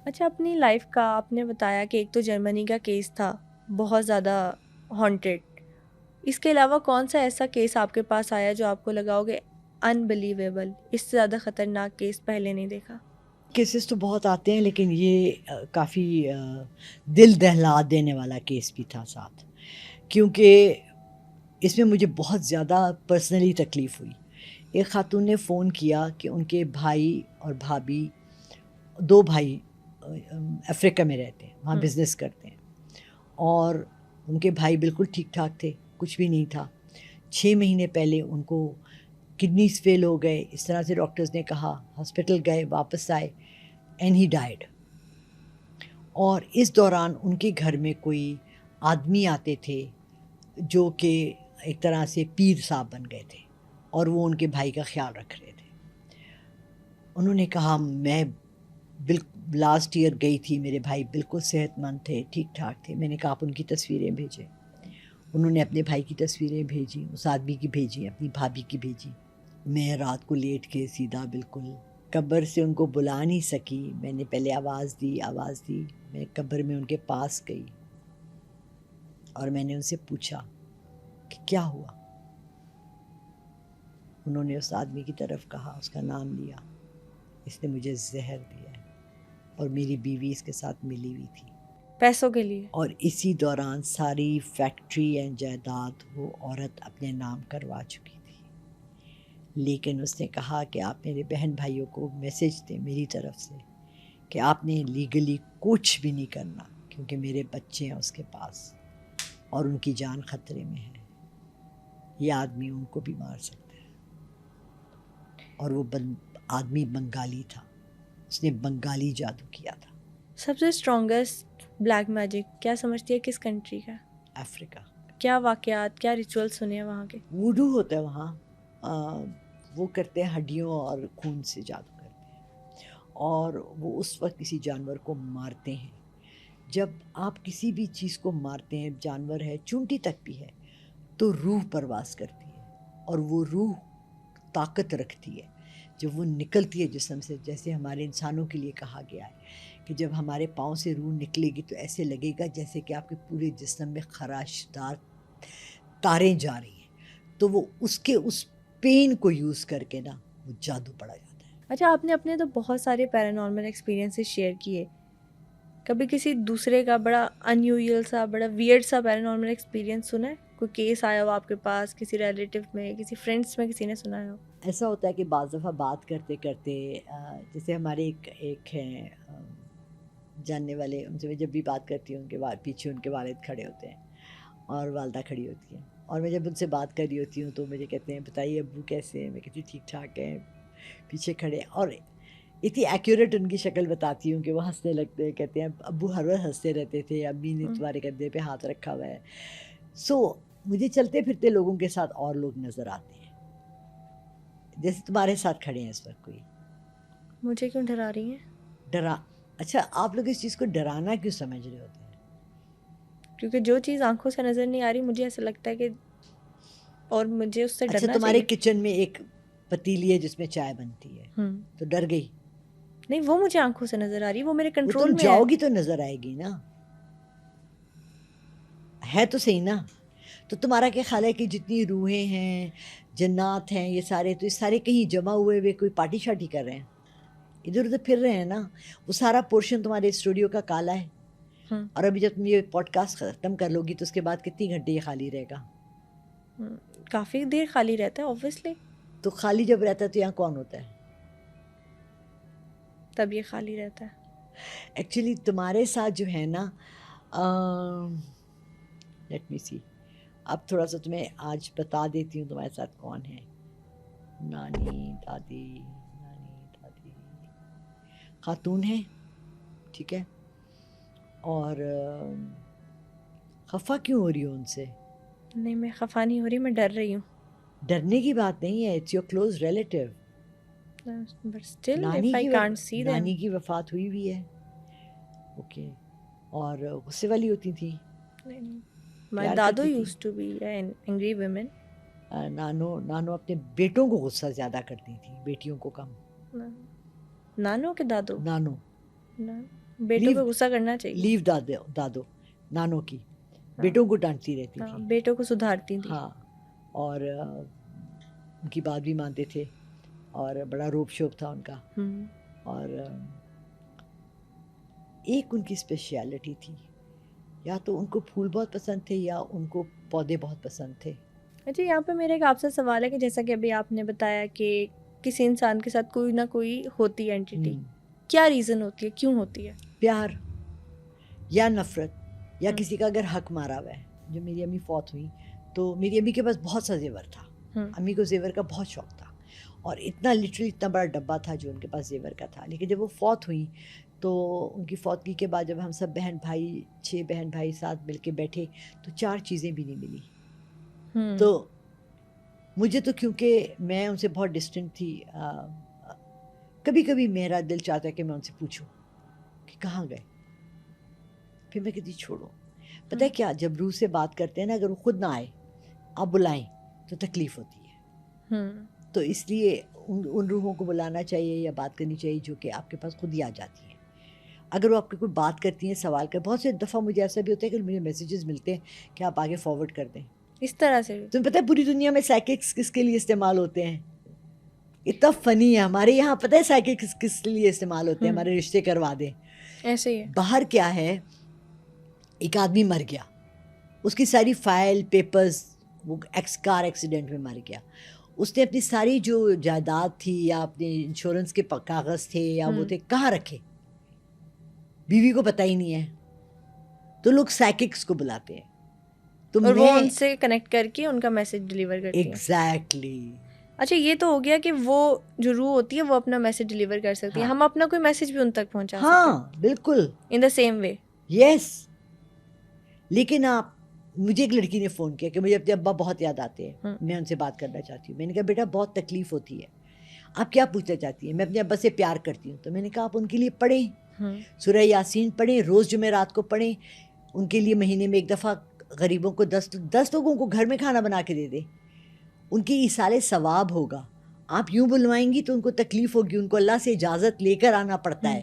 اچھا، اپنی لائف کا آپ نے بتایا کہ ایک تو جرمنی کا کیس تھا بہت زیادہ ہانٹیڈ، اس کے علاوہ کون سا ایسا کیس آپ کے پاس آیا جو آپ کو لگا ہوگا انبلیویبل، اس سے زیادہ خطرناک کیس پہلے نہیں دیکھا؟ کیسز تو بہت آتے ہیں، لیکن یہ کافی دل دہلا دینے والا کیس بھی تھا ساتھ، کیونکہ اس میں مجھے بہت زیادہ پرسنلی تکلیف ہوئی. ایک خاتون نے فون کیا کہ ان کے بھائی اور بھابھی، 2 بھائی افریقہ میں رہتے ہیں، وہاں بزنس کرتے ہیں، اور ان کے بھائی بالکل ٹھیک ٹھاک تھے، کچھ بھی نہیں تھا. 6 مہینے پہلے ان کو کڈنیز فیل ہو گئے، اس طرح سے ڈاکٹرز نے کہا، ہاسپٹل گئے، واپس آئے، اینڈ ہی ڈائیڈ. اور اس دوران ان کے گھر میں کوئی آدمی آتے تھے جو کہ ایک طرح سے پیر صاحب بن گئے تھے، اور وہ ان کے بھائی کا خیال رکھ رہے تھے. انہوں نے کہا میں لاسٹ ایئر گئی تھی، میرے بھائی بالکل صحت مند تھے، ٹھیک ٹھاک تھے. میں نے کہا آپ ان کی تصویریں بھیجیں. انہوں نے اپنے بھائی کی تصویریں بھیجی، اس آدمی کی بھیجی، اپنی بھابھی کی بھیجی. میں رات کو لیٹ کے سیدھا بالکل قبر سے ان کو بلا نہیں سکی. میں نے پہلے آواز دی. میں قبر میں ان کے پاس گئی اور میں نے ان سے پوچھا کہ کیا ہوا. انہوں نے اس آدمی کی طرف کہا، اس کا نام لیا، اس نے مجھے زہر دیا ہے، اور میری بیوی اس کے ساتھ ملی ہوئی تھی پیسوں کے لیے؟ اور اسی دوران ساری فیکٹری اینڈ جائیداد وہ عورت اپنے نام کروا چکی تھی. لیکن اس نے کہا کہ آپ میرے بہن بھائیوں کو میسج دیں میری طرف سے کہ آپ نے لیگلی کچھ بھی نہیں کرنا، کیونکہ میرے بچے ہیں اس کے پاس اور ان کی جان خطرے میں ہے. یہ آدمی ان کو بھی مار سکتا ہے. اور وہ آدمی بنگالی تھا، اس نے بنگالی جادو کیا تھا. سب سے اسٹرانگسٹ بلیک میجک کیا سمجھتی ہے کس کنٹری کا؟ افریقہ. کیا واقعات، کیا ریچول سنے ہیں وہاں کے؟ ووڈو ہوتا ہے وہاں، وہ کرتے ہیں ہڈیوں اور خون سے جادو کرتے ہیں، اور وہ اس وقت کسی جانور کو مارتے ہیں. جب آپ کسی بھی چیز کو مارتے ہیں، جانور ہے، چونٹی تک بھی ہے، تو روح پرواز کرتی ہے، اور وہ روح طاقت رکھتی ہے. جب وہ نکلتی ہے جسم سے، جیسے ہمارے انسانوں کے لیے کہا گیا ہے کہ جب ہمارے پاؤں سے روح نکلے گی تو ایسے لگے گا جیسے کہ آپ کے پورے جسم میں خراش دار تاریں جا رہی ہیں. تو وہ اس پین کو یوز کر کے نا وہ جادو پڑا جاتا ہے. اچھا، آپ نے اپنے تو بہت سارے پیرانارمل ایکسپیرینسز شیئر کیے، کبھی کسی دوسرے کا بڑا انیوژل سا، بڑا ویئرڈ سا پیرانارمل ایکسپیرینس سنا ہے؟ کوئی کیس آیا ہو آپ کے پاس، کسی ریلیٹیو میں، کسی فرینڈس میں کسی نے سنایا ہو؟ ایسا ہوتا ہے کہ بعض دفعہ بات کرتے کرتے جیسے ہمارے ایک ہیں جاننے والے، ان سے میں جب بھی بات کرتی ہوں ان کے پیچھے ان کے والد کھڑے ہوتے ہیں اور والدہ کھڑی ہوتی ہیں، اور میں جب ان سے بات کر رہی ہوتی ہوں تو مجھے کہتے ہیں بتائیے ابو کیسے ہیں. میں کہتی ہوں ٹھیک ٹھاک ہیں. پیچھے کھڑے، اور اتنی ایکوریٹ ان کی شکل بتاتی ہوں کہ وہ ہنسنے لگتے ہیں. کہتے ہیں ابو ہر وقت ہنستے رہتے تھے، امی نے تمہارے کندھے پہ ہاتھ رکھا ہوا ہے. سو مجھے چلتے پھرتے لوگوں کے ساتھ اور لوگ نظر آتے ہیں، جیسے تمہارے ساتھ کھڑے ہیں اس وقت. کوئی مجھے کیوں ڈرا رہی ہیں؟ ڈرا؟ اچھا، آپ لوگ اس چیز کو ڈرانا کیوں سمجھ رہے ہوتے ہیں؟ کیونکہ جو چیز آنکھوں سے نظر نہیں آ رہی مجھے ایسا لگتا ہے کہ، اور مجھے اس سے اچھا، ڈرنا تمہارے چاہیے. کچن میں ایک پتیلی ہے جس میں چائے بنتی ہے، تو ڈر گئی؟ نہیں، وہ مجھے آنکھوں سے نظر آ رہی، وہ میرے وہ کنٹرول تم میں ہے. جاؤ گی تو نظر آئے گی نا، ہے تو صحیح نا. تو تمہارا کیا خیال ہے کہ جتنی روحیں ہیں، جنات ہیں، یہ سارے کہیں جمع ہوئے کوئی پارٹی شارٹی کر رہے ہیں، ادھر ادھر پھر رہے ہیں نا؟ وہ سارا پورشن تمہارے اسٹوڈیو کا کالا ہے، اور ابھی جب تم یہ پوڈ کاسٹ ختم کر لو گی تو اس کے بعد کتنی گھنٹے یہ خالی رہے گا؟ کافی دیر خالی رہتا ہے اوبویسلی. تو خالی جب رہتا ہے تو یہاں کون ہوتا ہے؟ تب یہ خالی رہتا ہے. ایکچولی تمہارے ساتھ جو ہے نا، لیٹ می سی، اب تھوڑا سا تمہیں آج بتا دیتی ہوں تمہارے ساتھ کون ہے. نانی دادی خاتون ہے، ٹھیک ہے. اور خفا کیوں ہو رہی ہو ان سے؟ نہیں، میں خفا نہیں ہو رہی، میں ڈر رہی ہوں. ڈرنے کی بات نہیں ہے، it's your close relative. But still if I can't see them. نانی کی وفات ہوئی ہے. اوکے. اور غصے والی ہوتی تھی؟ My dadu used to be an angry women. نانو اپنے بیٹوں کو غصہ زیادہ کرتی تھی، بیٹیوں کو کم. نانو کے دادو؟ نانو بیٹوں کو غصہ کرنا چاہیے. لیو دادو نانوں کی ہاں. بیٹوں کو ڈانٹتی رہتی ہاں، تھی. بیٹوں کو سدھارتی تھی. ہاں، اور ان کی بات بھی مانتے تھے اور بڑا روب شوب تھا ان کا. اور ایک ان کی اسپیشلٹی تھی، یا تو ان کو پھول بہت پسند تھے یا ان کو پودے بہت پسند تھے. اچھا، یہاں پہ میرا ایک آپ سے سوال ہے کہ جیسا کہ ابھی آپ نے بتایا کہ کسی انسان کے ساتھ کوئی نہ کوئی ہوتی ہے اینٹیٹی، کیا ریزن ہوتی ہے، کیوں ہوتی ہے؟ پیار یا نفرت یا کسی کا اگر حق مارا ہوا ہے. جب میری امی فوت ہوئی تو میری امی کے پاس بہت سا زیور تھا. امی کو زیور کا بہت شوق تھا اور اتنا لٹرلی اتنا بڑا ڈبہ تھا جو ان کے پاس زیور کا تھا. لیکن جب وہ فوت ہوئی تو ان کی فوتگی کے بعد جب ہم سب بہن بھائی 6 بہن بھائی ساتھ مل کے بیٹھے تو 4 چیزیں بھی نہیں ملی. تو مجھے تو کیونکہ میں ان سے بہت ڈسٹنٹ تھی، کبھی کبھی میرا دل چاہتا ہے کہ میں ان سے پوچھوں کہ کہاں گئے. پھر میں کہتی چھوڑو. پتہ ہے کیا، جب روح سے بات کرتے ہیں نا، اگر وہ خود نہ آئے آپ بلائیں تو تکلیف ہوتی ہے. تو اس لیے ان روحوں کو بلانا چاہیے یا بات کرنی چاہیے جو کہ آپ کے پاس خود ہی آ جاتی ہیں. اگر وہ آپ کی کوئی بات کرتی ہیں، سوال کر، بہت سے دفعہ مجھے ایسا بھی ہوتا ہے کہ مجھے میسیجز ملتے ہیں کہ آپ آگے فارورڈ کر دیں. اس طرح سے تمہیں پتہ ہے پوری دنیا میں سائیککس کس کے لیے استعمال ہوتے ہیں؟ اتنا فنی ہے. ہمارے یہاں پتہ ہے سائیککس کس لیے استعمال ہوتے ہیں؟ ہمارے رشتے کروا دیں. ایسے ہی ہے. باہر کیا ہے، ایک آدمی مر گیا، اس کی ساری فائل پیپرز، وہ کار ایکسیڈنٹ میں مر گیا، اس نے اپنی ساری جو جائیداد تھی یا اپنے انشورنس کے کاغذ تھے یا وہ تھے کہاں رکھے، بیوی کو پتہ ہی نہیں ہے. تو لوگ سائیککس کو بلاتے ہیں. تو اور وہ ان سے کنیکٹ کر کے ان کا میسج ڈلیور کرتی ہیں. ایگزیکٹلی. اچھا، یہ تو ہو گیا کہ وہ جو روح ہوتی ہے وہ اپنا میسج ڈلیور کر سکتی ہے. ہم اپنا کوئی میسج بھی ان تک پہنچا سکتے ہیں. ہاں بالکل، ان دا سیم وے. یس. لیکن مجھے ایک لڑکی نے فون کیا کہ مجھے اپنے ابا بہت یاد آتے ہیں، میں ان سے بات کرنا چاہتی ہوں. میں نے کہا بیٹا بہت تکلیف ہوتی ہے، آپ کیا پوچھنا چاہتی ہیں؟ میں اپنے ابا سے پیار کرتی ہوں. تو میں نے کہا آپ ان کے لیے پڑھیں، سورہ یاسین پڑھیں، روز جمعرات کو پڑھیں. ان کے لیے مہینے میں ایک دفعہ غریبوں کو 10 لوگوں کو گھر میں کھانا بنا کے دے دیں. ان کی ایصال ثواب ہوگا. آپ یوں بلوائیں گی تو ان کو تکلیف ہوگی، ان کو اللہ سے اجازت لے کر آنا پڑتا ہے.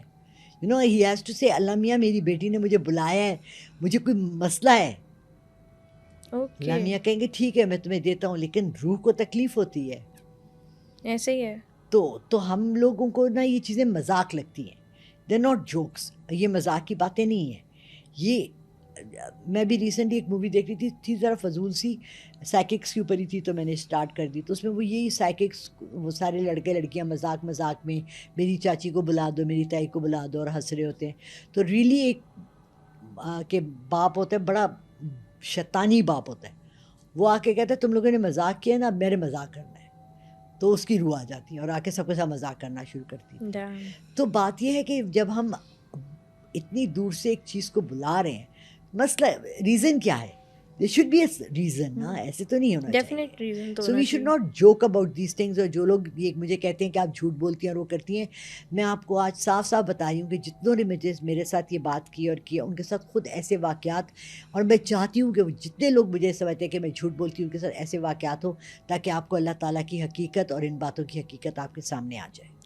ہی ہیز ٹو سے اللہ میاں میری بیٹی نے مجھے بلایا ہے، مجھے کوئی مسئلہ ہے. اللہ میاں کہیں گے ٹھیک ہے میں تمہیں دیتا ہوں، لیکن روح کو تکلیف ہوتی ہے. ایسے ہی ہے. تو ہم لوگوں کو نا یہ چیزیں مذاق لگتی ہیں. They not jokes. یہ مذاق کی باتیں نہیں ہیں. یہ میں بھی ریسنٹلی ایک مووی دیکھ رہی تھی ذرا فضول سی، سائیککس کے اوپر ہی تھی تو میں نے اسٹارٹ کر دی. تو اس میں وہ یہی سائیککس، وہ سارے لڑکے لڑکیاں مذاق میں میری چاچی کو بلا دو، میری تائی کو بلا دو، اور ہنس رہے ہوتے ہیں. تو ریئلی ایک کہ باپ ہوتا ہے، بڑا شیطانی باپ ہوتا ہے، وہ آ کے کہتا ہے تم لوگوں نے مذاق کیا نا، اب میرے مذاق کرنا ہے. تو اس کی روح آ جاتی ہے اور آ کے سب کے ساتھ مذاق کرنا شروع کرتی ہے. تو بات یہ ہے کہ جب ہم اتنی دور سے ایک چیز کو بلا رہے ہیں، مسئلہ ریزن کیا ہے؟ There should be a reason نا، ایسے تو نہیں ہونا چاہیے. ڈیفینیٹ ریزن تو so we should not joke about these things. اور جو لوگ یہ مجھے کہتے ہیں کہ آپ جھوٹ بولتی ہیں اور وہ کرتی ہیں، میں آپ کو آج صاف صاف بتا رہی ہوں کہ جتنوں نے میرے ساتھ یہ بات کی اور کیا، ان کے ساتھ خود ایسے واقعات، اور میں چاہتی ہوں کہ جتنے لوگ مجھے سمجھتے ہیں کہ میں جھوٹ بولتی ہوں، ان کے ساتھ ایسے واقعات ہوں تاکہ آپ کو اللہ تعالیٰ کی حقیقت اور ان باتوں کی حقیقت آپ کے سامنے آ جائے.